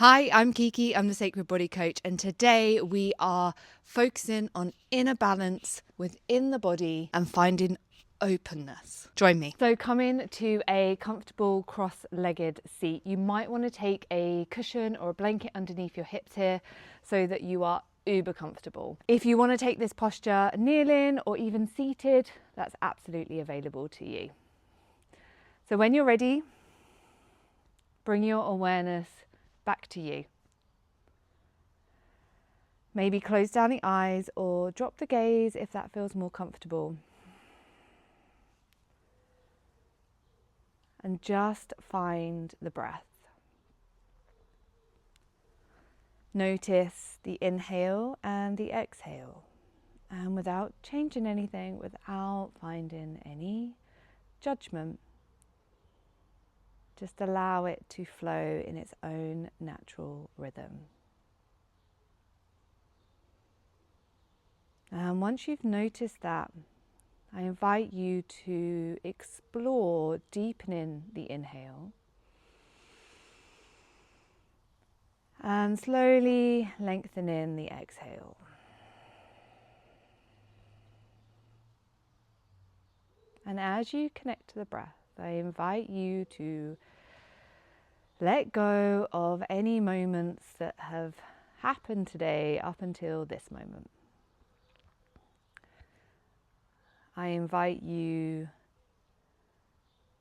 Hi, I'm Kiki, I'm the Sacred Body Coach, and today we are focusing on inner balance within the body and finding openness. Join me. So come in to a comfortable cross-legged seat. You might want to take a cushion or a blanket underneath your hips here so that you are uber comfortable. If you want to take this posture kneeling or even seated, that's absolutely available to you. So when you're ready, bring your awareness back to you. Maybe close down the eyes or drop the gaze if that feels more comfortable. And just find the breath. Notice the inhale and the exhale. And without changing anything, without finding any judgment, just allow it to flow in its own natural rhythm. And once you've noticed that, I invite you to explore deepening the inhale and slowly lengthening the exhale. And as you connect to the breath, I invite you to let go of any moments that have happened today up until this moment. I invite you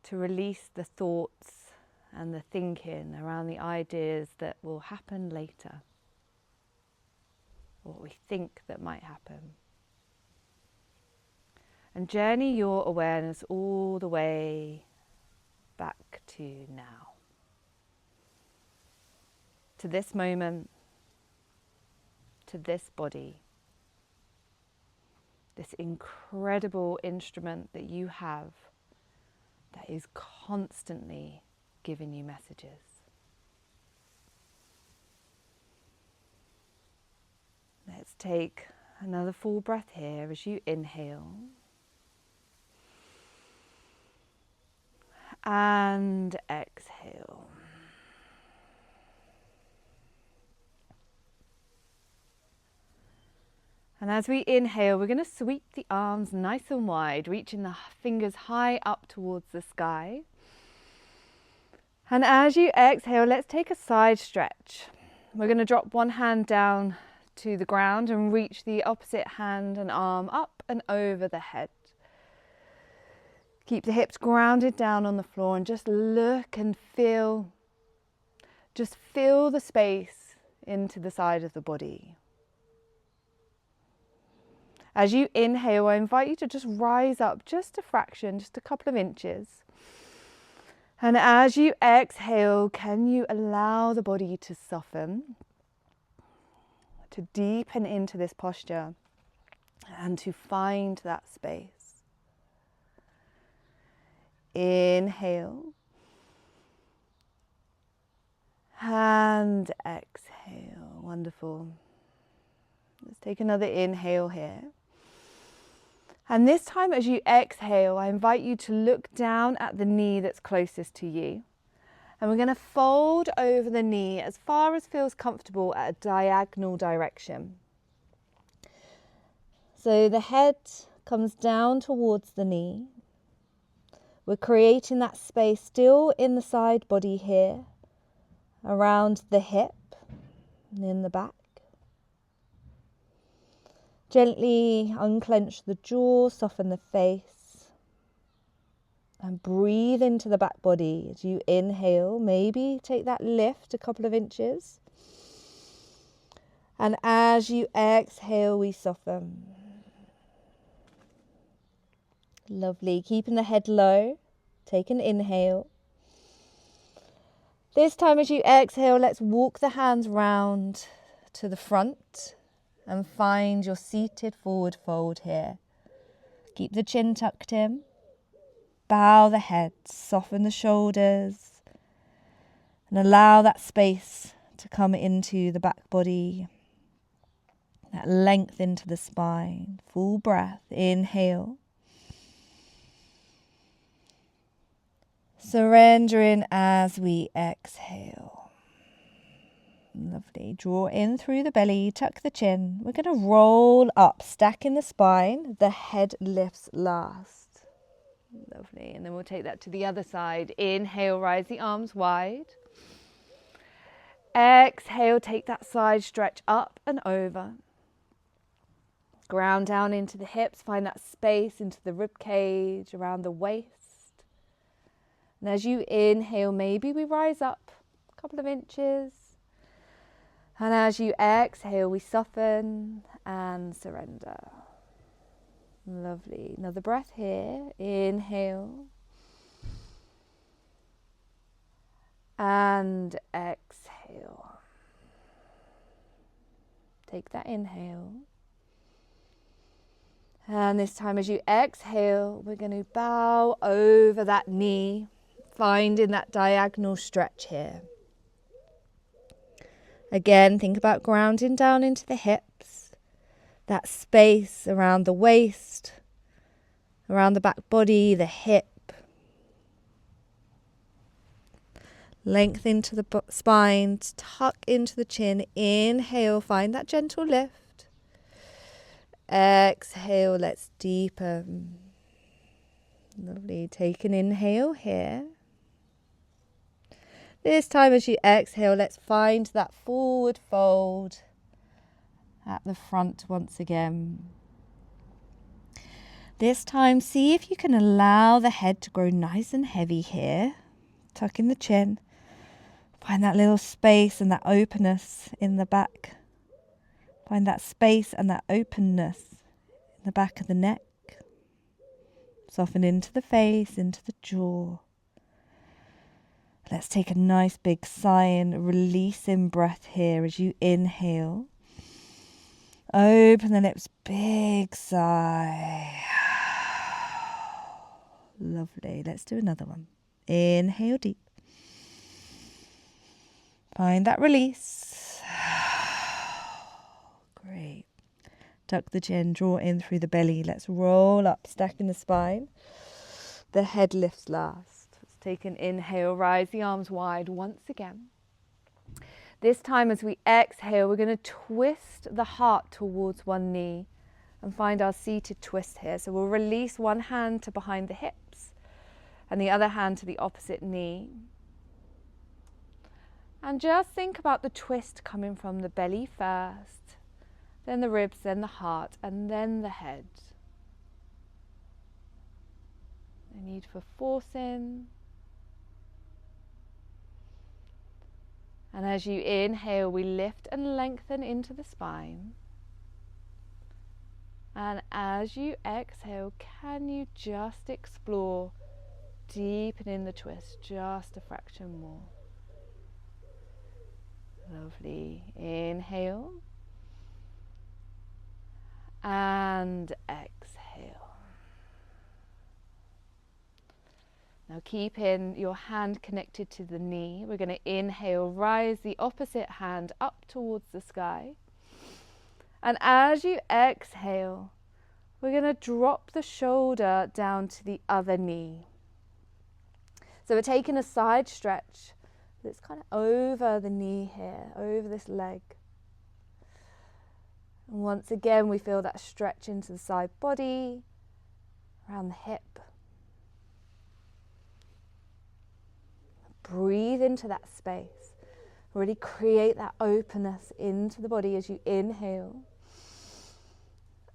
to release the thoughts and the thinking around the ideas that will happen later, or what we think that might happen. And journey your awareness all the way back to now. To this moment, to this body, this incredible instrument that you have that is constantly giving you messages. Let's take another full breath here as you inhale and exhale. And as we inhale, we're going to sweep the arms nice and wide, reaching the fingers high up towards the sky. And as you exhale, let's take a side stretch. We're going to drop one hand down to the ground and reach the opposite hand and arm up and over the head. Keep the hips grounded down on the floor and just look and feel, just fill the space into the side of the body. As you inhale, I invite you to just rise up just a fraction, just a couple of inches. And as you exhale, can you allow the body to soften, to deepen into this posture and to find that space? Inhale and exhale. Wonderful. Let's take another inhale here. And this time as you exhale, I invite you to look down at the knee that's closest to you. And we're going to fold over the knee as far as feels comfortable at a diagonal direction. So the head comes down towards the knee. We're creating that space still in the side body here, around the hip and in the back. Gently unclench the jaw, soften the face, and breathe into the back body. As you inhale, maybe take that lift a couple of inches. And as you exhale, we soften. Lovely. Keeping the head low, take an inhale. This time as you exhale, let's walk the hands round to the front and find your seated forward fold here. Keep the chin tucked in. Bow the head, soften the shoulders, and allow that space to come into the back body. That length into the spine. Full breath. Inhale. Surrendering as we exhale. Lovely. Draw in through the belly, tuck the chin. We're going to roll up, stacking the spine. The head lifts last. Lovely. And then we'll take that to the other side. Inhale, rise the arms wide. Exhale, take that side stretch up and over. Ground down into the hips, find that space into the rib cage, around the waist. And as you inhale, maybe we rise up a couple of inches. And as you exhale, we soften and surrender. Lovely. Another breath here. Inhale. And exhale. Take that inhale. And this time as you exhale, we're going to bow over that knee, finding that diagonal stretch here. Again, think about grounding down into the hips, that space around the waist, around the back body, the hip. Length into the spine, tuck into the chin. Inhale, find that gentle lift. Exhale, let's deepen. Lovely. Take an inhale here. This time as you exhale, let's find that forward fold at the front once again. This time, see if you can allow the head to grow nice and heavy here. Tuck in the chin. Find that little space and that openness in the back. Find that space and that openness in the back of the neck. Soften into the face, into the jaw. Let's take a nice big sigh and release in breath here as you inhale. Open the lips, big sigh. Lovely. Let's do another one. Inhale deep. Find that release. Great. Tuck the chin, draw in through the belly. Let's roll up, stacking the spine. The head lifts last. Let's take an inhale, rise the arms wide once again. This time as we exhale, we're going to twist the heart towards one knee and find our seated twist here. So we'll release one hand to behind the hips and the other hand to the opposite knee. And just think about the twist coming from the belly first, then the ribs, then the heart, and then the head. No need for forcing. And as you inhale, we lift and lengthen into the spine. And as you exhale, can you just explore deepening the twist just a fraction more? Lovely. Inhale. And exhale. Now keeping your hand connected to the knee, we're going to inhale, rise the opposite hand up towards the sky. And as you exhale, we're going to drop the shoulder down to the other knee. So we're taking a side stretch that's kind of over the knee here, over this leg. And once again, we feel that stretch into the side body, around the hip. Breathe into that space. Really create that openness into the body as you inhale.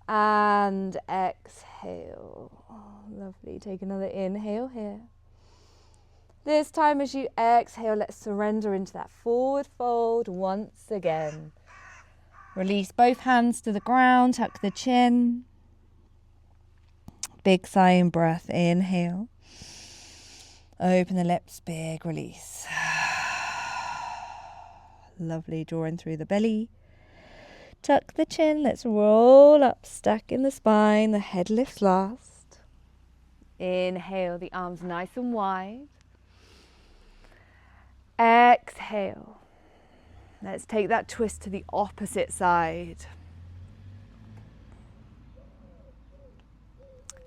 And exhale. Oh, lovely. Take another inhale here. This time as you exhale, let's surrender into that forward fold once again. Release both hands to the ground, tuck the chin. Big sigh in breath, inhale. Open the lips, big release. Lovely, drawing through the belly. Tuck the chin, let's roll up, stack in the spine, the head lifts last. Inhale, the arms nice and wide. Exhale. Let's take that twist to the opposite side.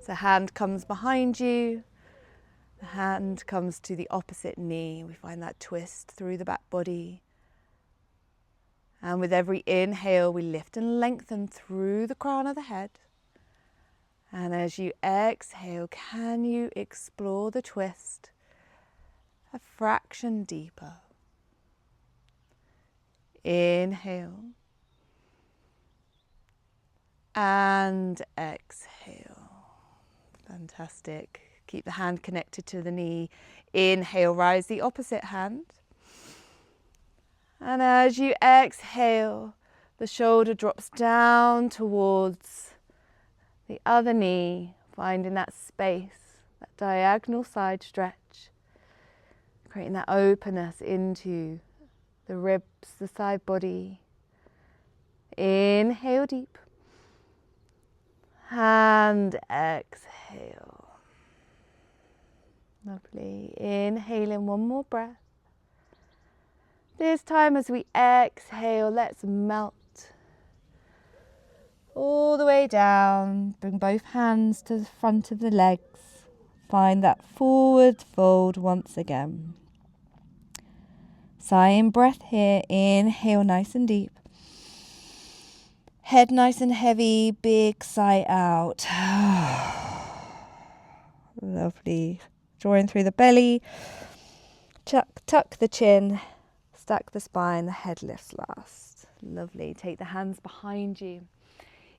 So hand comes behind you. The hand comes to the opposite knee. We find that twist through the back body. And with every inhale, we lift and lengthen through the crown of the head. And as you exhale, can you explore the twist a fraction deeper? Inhale and exhale. Fantastic. Keep the hand connected to the knee. Inhale, rise the opposite hand. And as you exhale, the shoulder drops down towards the other knee, finding that space, that diagonal side stretch, creating that openness into the ribs, the side body. Inhale deep and exhale. Lovely. Inhaling one more breath. This time as we exhale, let's melt all the way down. Bring both hands to the front of the legs. Find that forward fold once again. Sighing breath here. Inhale nice and deep. Head nice and heavy. Big sigh out. Lovely. Drawing through the belly. Tuck the chin. Stack the spine. The head lifts last. Lovely. Take the hands behind you.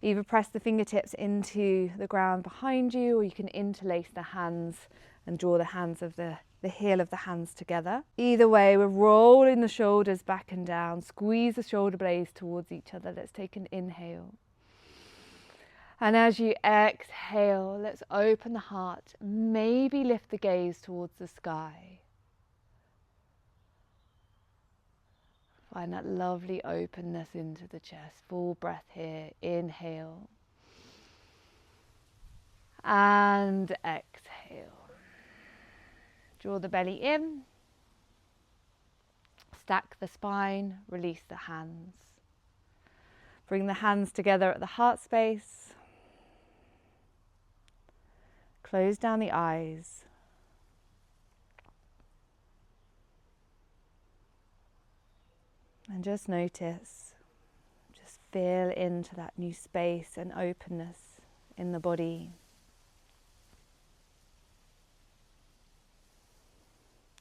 Either press the fingertips into the ground behind you, or you can interlace the hands and draw the hands of the heel of the hands together. Either way, we're rolling the shoulders back and down. Squeeze the shoulder blades towards each other. Let's take an inhale. And as you exhale, let's open the heart. Maybe lift the gaze towards the sky. Find that lovely openness into the chest. Full breath here. Inhale. And exhale. Draw the belly in. Stack the spine. Release the hands. Bring the hands together at the heart space. Close down the eyes. And just notice, just feel into that new space and openness in the body.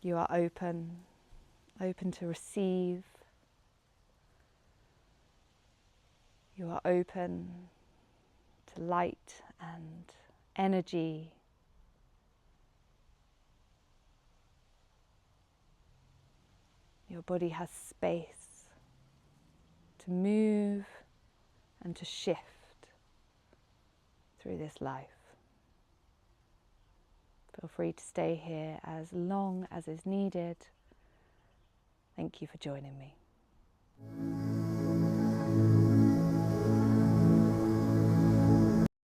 You are open to receive. You are open to light and energy. Your body has space to move and to shift through this life. Feel free to stay here as long as is needed. Thank you for joining me.